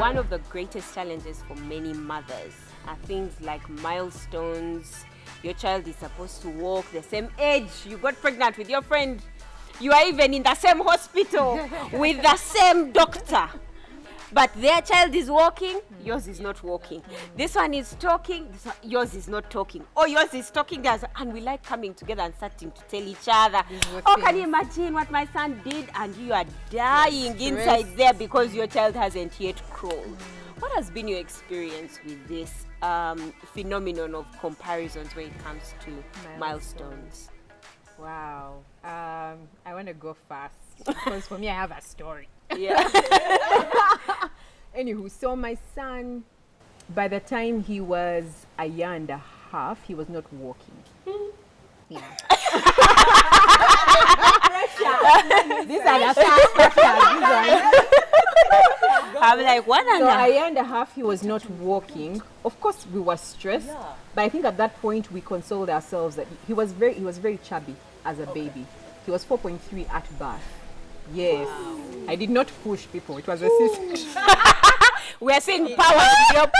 One of the greatest challenges for many mothers are things like milestones. Your child is supposed to walk the same age. You got pregnant with your friend. You are even in the same hospital with the same doctor. But their child is walking, yours is not walking. This one is talking, yours is not talking. Or yours is talking, and we like coming together and starting to tell each other, oh, can you imagine what my son did? And you are dying inside there because your child hasn't yet crawled. What has been your experience with this phenomenon of comparisons when it comes to milestones? Wow. I want to go fast because for me, I have a story. Yeah. Anywho, so my son, by the time he was a year and a half, he was not walking. Yeah. These are the fast pressures. I'm like, what? So a year and a half, he was not walking. Of course, we were stressed, but I think at that point we consoled ourselves that he was very chubby as a baby. He was 4.3 at birth. Yes. Wow. I did not push people. It was a system. We are seeing power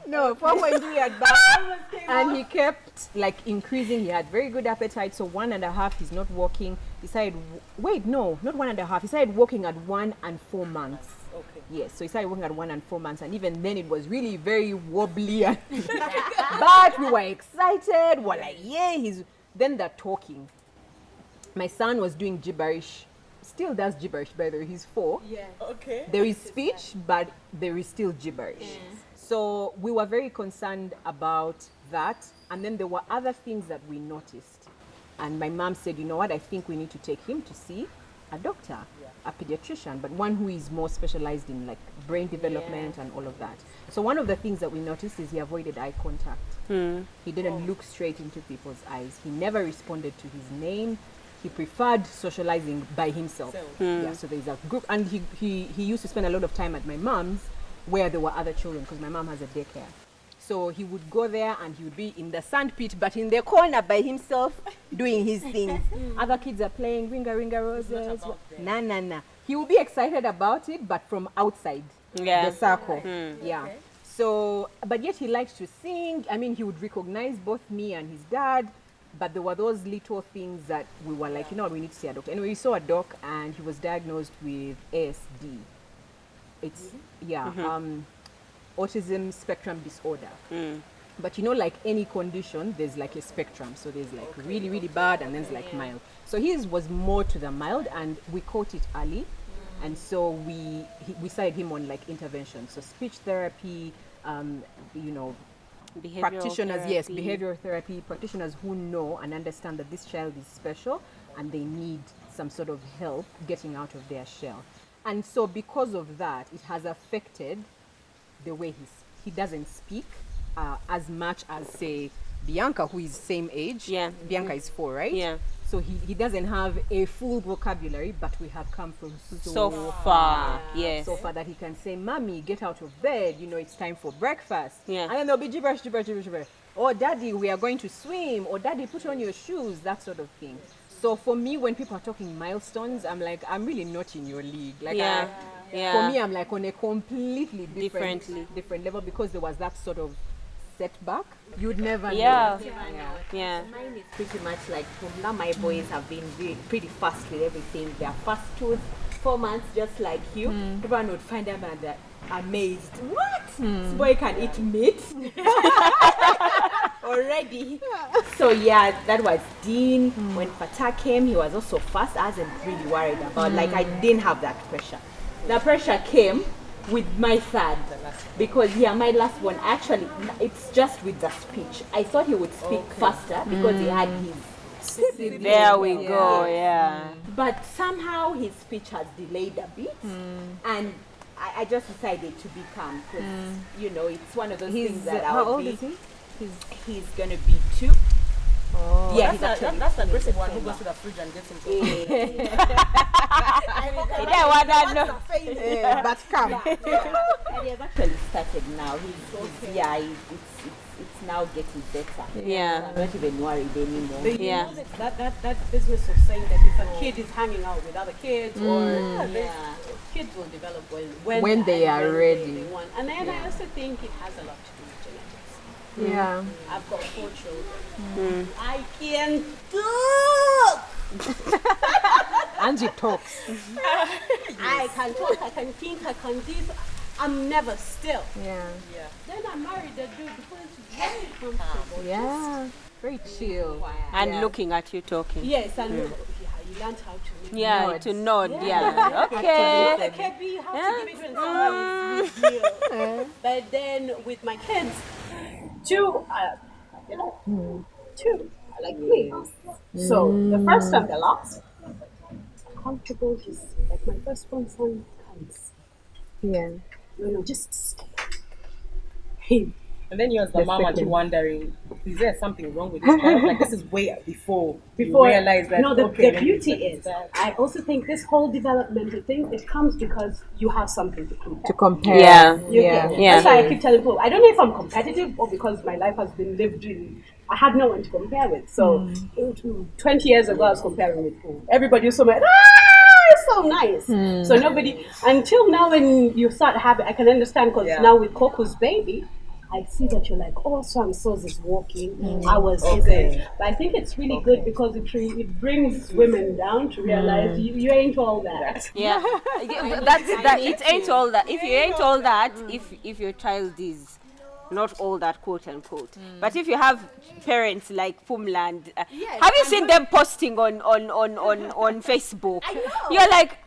No, 4.3 at birth. And he kept like increasing. He had very good appetite. So 1.5, he's not walking. He started, wait, no, not 1.5. He started walking at 1 and 4 months. Okay. Yes, so he started walking at 1 and 4 months. And even then it was really very wobbly. But we were excited. We're like, yeah, then the talking. My son was doing gibberish. Still does gibberish, by the way. He's 4. Yeah. Okay. There is speech, but there is still gibberish. So we were very concerned about that. And then there were other things that we noticed. And my mom said, you know what, I think we need to take him to see a doctor, a pediatrician, but one who is more specialized in like brain development and all of that. So one of the things that we noticed is he avoided eye contact. He didn't look straight into people's eyes. He never responded to his name. He preferred socializing by himself. Yeah, so there's a group, and he used to spend a lot of time at my mom's where there were other children because my mom has a daycare. So he would go there and he would be in the sandpit, but in the corner by himself doing his things. Other kids are playing Ringa Ringa Roses. Nah. He would be excited about it, but from outside the circle. Yeah. Okay. So, but yet he liked to sing. I mean, he would recognize both me and his dad. But there were those little things that we were like, you know what, we need to see a doctor. Anyway, we saw a doc and he was diagnosed with ASD. It's, autism spectrum disorder. But you know, like any condition, there's like a spectrum. So there's like really, really bad and then there's like mild. So his was more to the mild and we caught it early. And so we started him on like intervention. So speech therapy, you know, practitioners, behavioral therapy, practitioners who know and understand that this child is special and they need some sort of help getting out of their shell. And so because of that, it has affected the way he doesn't speak as much as, say, Bianca, who is same age. Yeah. Bianca is 4, right? Yeah. So he doesn't have a full vocabulary, but we have come from so far. Yes. So far that he can say, Mommy, get out of bed. You know, it's time for breakfast. Yeah. And then there'll be gibberish. Or Daddy, we are going to swim. Or Daddy, put on your shoes. That sort of thing. So for me, when people are talking milestones, I'm like, I'm really not in your league. Like, for me, I'm like on a completely different level because there was that sort of setback. You'd never know. Mine is pretty much like now my boys have been pretty fast with everything. They are fast tooth, 4 months, just like you. Everyone would find them and amazed. What? This boy can eat meat already. So yeah, that was Dean. When Fatah came, he was also fast. I wasn't really worried about like I didn't have that pressure. The pressure came with my third because my last one actually it's just with the speech. I thought he would speak faster because he had his there we go. But somehow his speech has delayed a bit and I just decided to be calm because you know it's one of those things that how old is he? He's gonna be 2. Oh, yeah, that's the aggressive one who goes to the fridge and gets himself. But come. And he has actually started now. It's now getting better. Yeah. I'm not even worried anymore. But you Yeah. know that business of saying that if a kid is hanging out with other kids kids will develop When they are ready. want. And then I also think it has a lot to do with genetics. Yeah. I've got 4 children. I can talk. Angie talks. I can talk, I can think, I can this. I'm never still. Yeah. Then I married a dude who is very comfortable. Yeah. Very chill. And Yeah. looking at you talking. Yes, and you learned how to make Yeah, Nods. to nod. Yeah. Okay. the KB, how to give it when someone is with you. But then with my kids, 2 2 are like me. So the first and the last, comfortable, just like my firstborn son comes. Yeah. Just him. And then you as the mom are second. wondering, is there something wrong with this child? Like this is way before you Before realize that. no, the okay, beauty is, I also think this whole developmental thing, it comes because you have something to compare. To compare. Yeah. You Yeah. get- Yeah. That's why I keep telling people, I don't know if I'm competitive or because my life has been lived in, I had no one to compare with. So 20 years ago, I was comparing with who? Everybody was so like, it's so nice. So nobody, until now when you start having, I can understand because now with Coco's baby, I see that you're like, oh, so and so is walking. I was okay. But I think it's really good because it brings women down to realize you ain't all that. Yeah. That. It ain't all that. If you ain't all that, if your child is not all that, quote unquote. But if you have parents like Pumland, have you seen them posting on Facebook? You're like,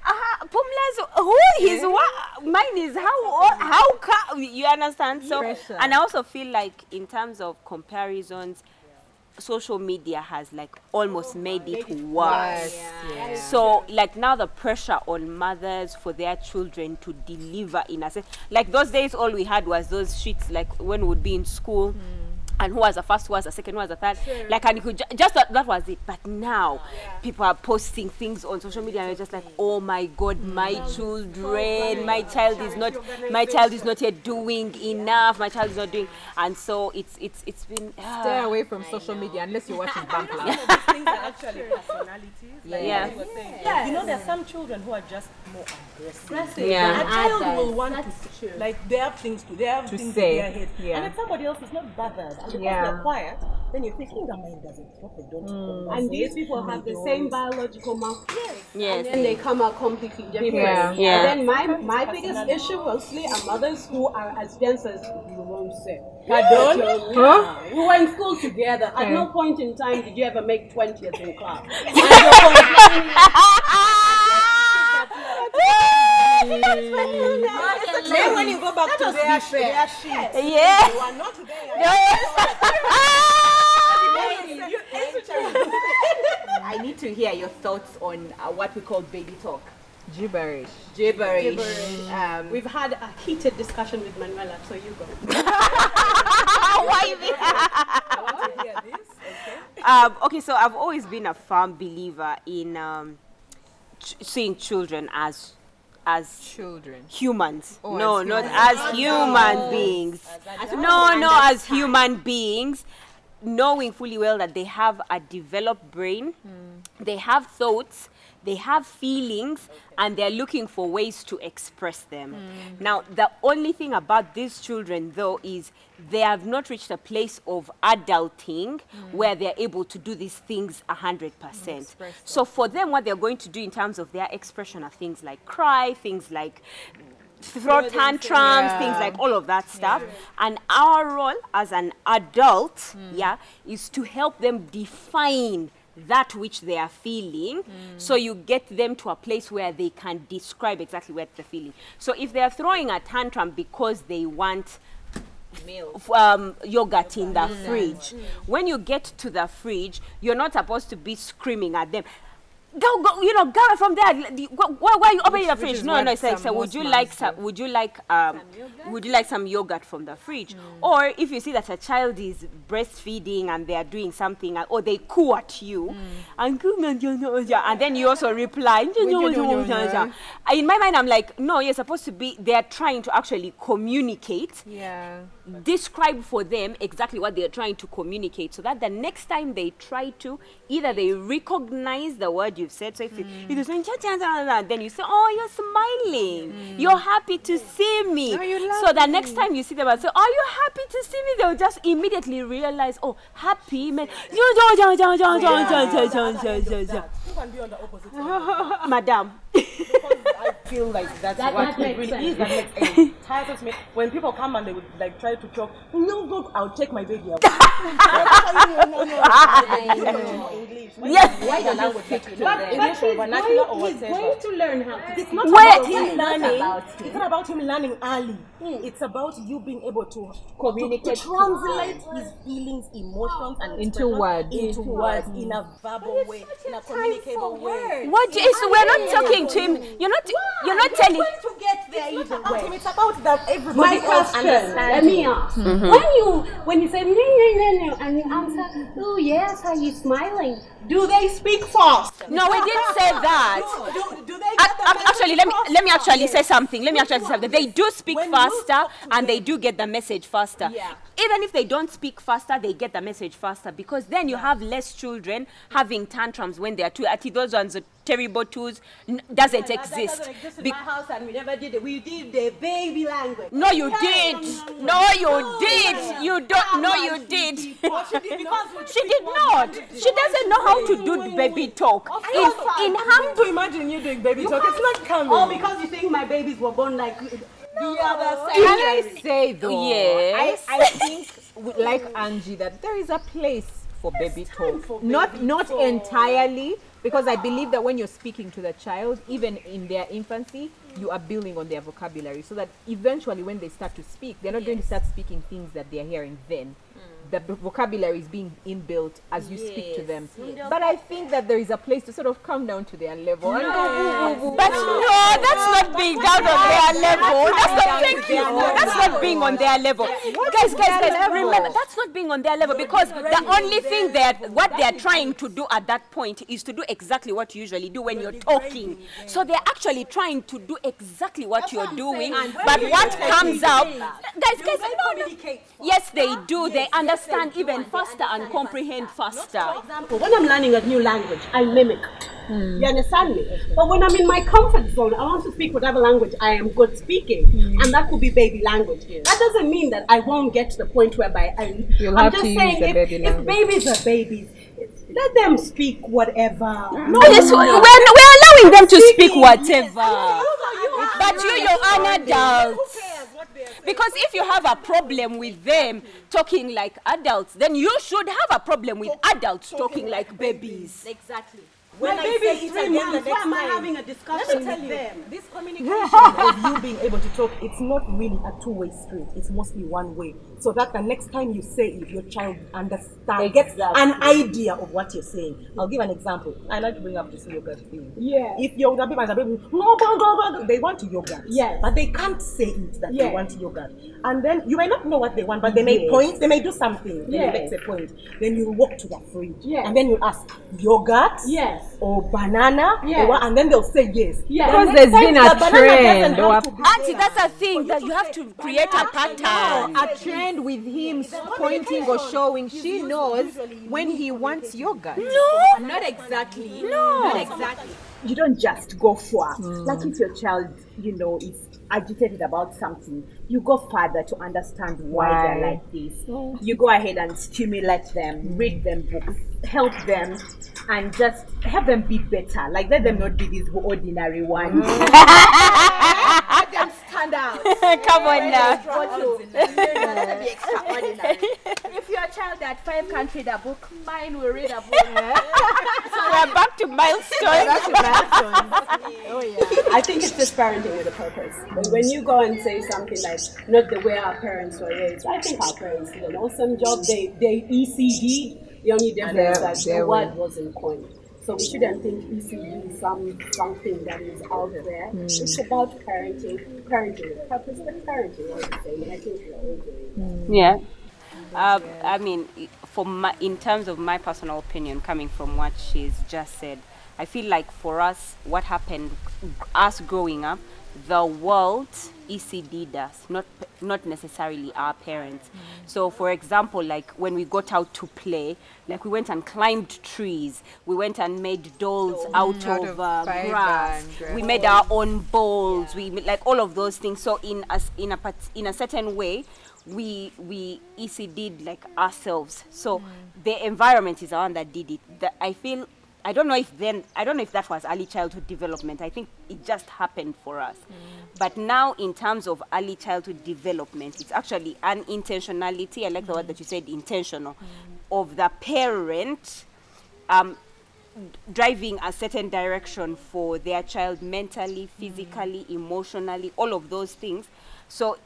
Pumland's who? His what? Mine is how you understand? So, Pressure. and I also feel like in terms of comparisons, social media has like almost made it worse. Yes. So like now the pressure on mothers for their children to deliver in a sense, like those days all we had was those sheets like when we'd be in school and who was the first, who was the second, who was the third, like, and you could just that was it. But now people are posting things on social media and you're just like, oh my god, my children, my child is not yet doing enough, my child is not doing, and so it's been Stay away from social media unless you're watching Bump Some Live. of these things are actually personalities. Like Yeah. what you were saying. You know, there are some children who are just more aggressive. Yeah. A child will want to, like, they have things to say. in their head. Yeah. And if somebody else is not bothered, and because Yeah. they're quiet, then you're thinking the mind doesn't talk, they don't converse. And these people have the same biological mouth. Yes. And then they come out completely different. Yeah. Yeah. And then my biggest issue mostly are mothers who are as dense as you won't say. Pardon? Huh? We were in school together. At no point in time did you ever make 20th in class. Then when you go back to their sheets, Yeah. you are not there. I need to hear your thoughts on what we call baby talk. Gibberish. Gibberish. We've had a heated discussion with Manuela, so you go. Why me? I want to hear this. Okay. Okay, so I've always been a firm believer in seeing children as Children. humans. Oh, No, as not humans. as human beings. No, as human beings, knowing fully well that they have a developed brain, they have thoughts, they have feelings, and they're looking for ways to express them. Now, the only thing about these children, though, is they have not reached a place of adulting where they're able to do these things 100%. So for them, what they're going to do in terms of their expression are things like cry, things like throw tantrums, things like all of that stuff. And our role as an adult, is to help them define that which they are feeling, so you get them to a place where they can describe exactly what they're feeling. So if they're throwing a tantrum because they want yogurt in the fridge, when you get to the fridge, you're not supposed to be screaming at them, go, go from there. Why are you opening the fridge? is No, what it's like, some so most would you like some yogurt from the fridge? Or if you see that a child is breastfeeding and they are doing something, or they coo at you, and then you also reply. In my mind, I'm like, no, you're supposed to be. They are trying to actually communicate. Yeah. describe for them exactly what they're trying to communicate, so that the next time they try to, either they recognize the word you've said. So if it is saying, then you say, oh, you're smiling, you're happy to see me. So the next time you see them and say, are you happy to see me, they'll just immediately realize, oh, happy man. You can be on the opposite side. Madam. Because I feel like that's what it really is. That makes it tires me. When people come and they would like try to talk, no, I'll take my baby out. English. Yes. Why the language that you learn? English or vernacular or whatever. He's going to learn how to. It's not Wait. about him learning. It's not about him learning early. It's about you being able to Communicate. to translate his feelings, emotions, and Into expressions words. in a verbal way, in a communicable way. What is, we're not talking to him. You're not telling. To get there either way. It's about that My everybody else question, let understands. me ask. When you say no, and you answer, oh yes, are you smiling? Do they speak fast? No, we didn't say that. Do they get the Actually, let me actually say something. They do speak When you faster, talk to and they do get the message faster. Yeah. Even if they don't speak faster, they get the message faster, because then you have less children having tantrums when they are two. Those ones are terrible twos. Doesn't That exist. doesn't exist in Be- my house, and we never did it. We did the baby language. no, you did. No, you did. You don't. No, you did. She did not. She doesn't know how to do baby talk. In Trying to imagine you doing baby talk. It's not coming. Oh, because you think my babies were born like the other Can side. I say though? Yes. I think, like Angie, that there is a place for baby talk. Not entirely, because I believe that when you're speaking to the child, even in their infancy, you are building on their vocabulary, so that eventually when they start to speak, they're not going to start speaking things that they're hearing then. The vocabulary is being inbuilt as you speak to them. But I think that there is a place to sort of come down to their level. And go, But no, that's not being down on their level. That's not, thank you. That's not being on their level. Guys, remember, that's not being on their level, because the only thing what they're trying to do at that point is to do exactly what you usually do when you're talking. So they're actually trying to do exactly what you're doing. But what comes out, guys, no. Yes, they do. They understand even faster and comprehend faster. For example, when I'm learning a new language, I mimic. You understand me? But when I'm in my comfort zone, I want to speak whatever language I am good speaking, and that could be baby language. That doesn't mean that I won't get to the point whereby You'll I'm have just to use saying, the baby if language. babies are babies, let them speak whatever. We're allowing them to speak whatever. But you're an adult. Because if you have a problem with them talking like adults, then you should have a problem with adults talking like babies. Exactly. My I baby say is it 3 again the months. Why next am I time, having a let discussion me tell with you, them? this communication of you being able to talk, it's not really a two-way street. It's mostly one way. So that the next time you say it, your child understands, gets an idea of what you're saying. I'll give an example. I like to bring up this yogurt thing. Yeah. If you're the baby, they want yogurt. Yes. But they can't say it that they want yogurt. And then you may not know what they want, but they may point, they may do something. Then you make a point. Then you walk to the fridge. Yes. And then you ask, yogurt? Yes. Or banana? Yes. Or what? And then they'll say yes. Yes. The Because next there's time been the a banana trend, doesn't have to be Auntie, there. that's a thing that you have to create a pattern. A trend with him pointing or showing. She knows when he wants yogurt. Not exactly. No. Not exactly. You don't just go far. Like if your child, is agitated about something, you go further to understand why they're like this. You go ahead and stimulate them, read them books, help them, and just have them be better. Like let them not be these ordinary ones. Let them stand out. Come on now. Be extraordinary. If your child that 5 can't read a book, mine will read a book. We're back to milestones. I think it's just parenting with a purpose. But when you go and say something like, not the way our parents were raised, I think our parents did an awesome job. They ECD. The only difference is that the word wasn't coined. So we shouldn't think ECD is something that is out there. It's about parenting with purpose, but parenting all the same. And I think we're all doing it. Yeah. I mean, in terms of my personal opinion, coming from what she's just said, I feel like for us, what happened, us growing up, the world ECD'd us, not necessarily our parents. So for example, like when we got out to play, like we went and climbed trees, we went and made dolls out of fiber grass, and grass. we made our own bowls, we made, like all of those things. So in a certain way, we ECD'd like ourselves. So the environment is the one that did it. I don't know if that was early childhood development. I think it just happened for us. But now in terms of early childhood development, it's actually an intentionality. I like the word that you said, intentional, of the parent driving a certain direction for their child mentally, physically, emotionally, all of those things. So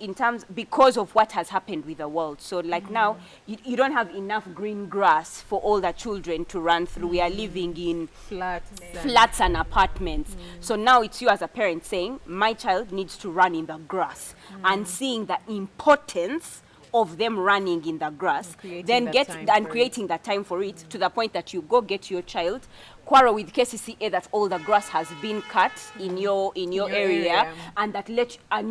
because of what has happened with the world. So like now, you don't have enough green grass for all the children to run through. We are living in flats and apartments. So now it's you as a parent saying, my child needs to run in the grass, and seeing the importance of them running in the grass, then creating that time for it, to the point that you go get your child, quarrel with KCCA that all the grass has been cut in your area, and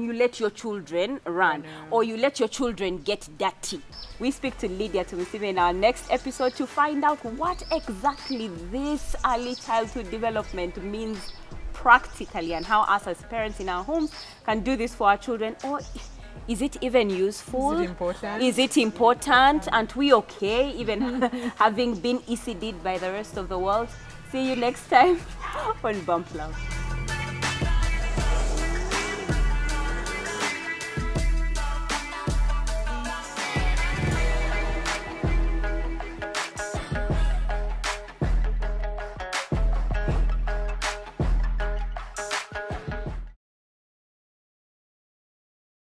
you let your children run, or you let your children get dirty. We speak to Lydia Tumusime in our next episode to find out what exactly this early childhood development means practically, and how us as parents in our homes can do this for our children. Or is it even useful? Is it important? Aren't we okay even having been ECD'd by the rest of the world? See you next time on Bump Love.